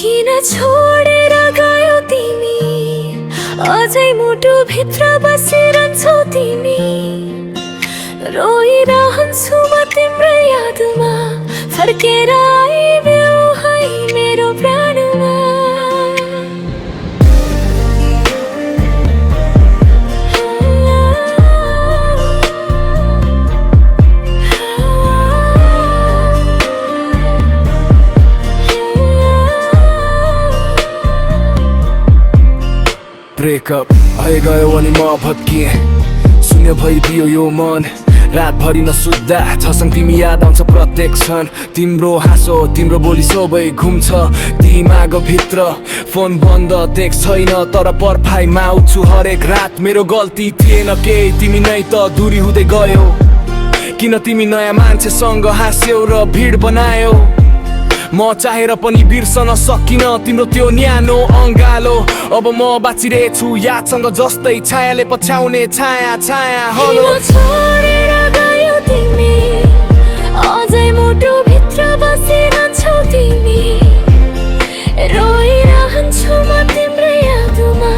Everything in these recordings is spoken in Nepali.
किन छोडेर गयो तिमी, अझै मुटु भित्र बसिरहन्छौ तिमी। रोइरहन्छु म तिम्रो यादमा, फर्केर आइदेऊ है मेरो प्राणमा। ब्रेकअप भइगयो अनि म भत्किएँ, शून्य भइदियो यो मन। रातभरि नसुत्दा छसँग तिमी याद आउँछ प्रत्येक क्षण। तिम्रो हाँसो तिम्रो बोली सबै घुम्छ दिमाग भित्र। फोन बन्द टेक्स्ट छैन तर पर्फाइमा आउँछु हरेक रात। मेरो गल्ती थिएन केही, तिमी नै त दूरी हुँदै गयो। किन तिमी नयाँ मान्छेसँग हाँस्यौ र भिड बनायो। म चाहेर पनि बिर्सन सकिन तिम्रो त्यो न्यानो अङ्गालो। अब म बाँचिरहेछु यादसँग जस्तै, छायाले पछ्याउने छाया छाया। किन छोडेर गयो तिमी, अझै मुटु भित्र बसिरहन्छौ तिमी। रोइरहन्छु म तिम्रो यादमा,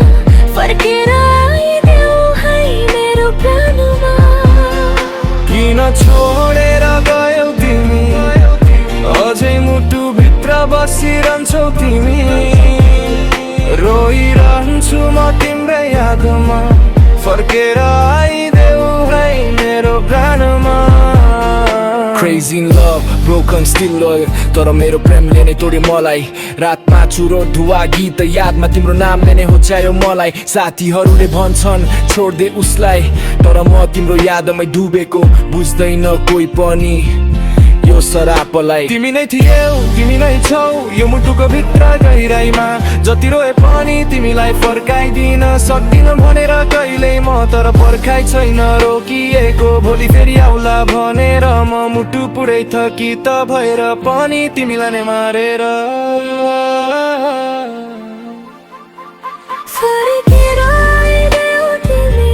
फर्केर आइदेऊ है मेरो प्राणमा। किन छोडेर गयौ तिमी, अझै मुटु भित्र बसिरहन्छौ तिमी। रोइरहन्छु म तिम्रो यादमा, फर्केर आइदेऊ है मेरो प्राणमा। Crazy in love, broken still loyal, तर मेरो प्रेमले नै तोड्यो मलाई। रातमा चुरो धुवा गीत यादमा तिम्रो नामले नै होच्यायो मलाई। साथीहरूले भन्छन् छोड्दे उसलाई, तर म तिम्रो यादमै डुबेको बुझ्दैन कोही पनि यो सरापलाई। तिमी नै थियौ तिमी नै छौ यो मुटुको भित्र गहिराइमा। जति रोए पनि तिमीलाई फर्काइदिन सक्दिन भनेर कहिल्यै म, तर पर्खाइ छैन रोकिएको। भोलि फेरि आउला भनेर म मुटु पुरै थकित भएर पनि तिमीलाई नै मारेर फर्केर आइदेऊ तिमी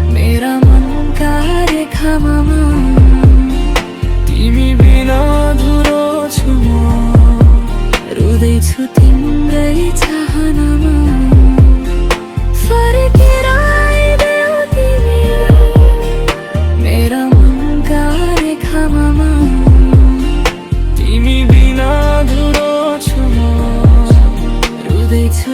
मेरा मनका रेखामा। तिमी बिना अधुरो छु म, रुँदैछु तिम्रै चाहनामा। फर्केर आइदेऊ तिमी मेरा मनका रेखामा। तिमी बिना अधुरो छु म, रुँदैछु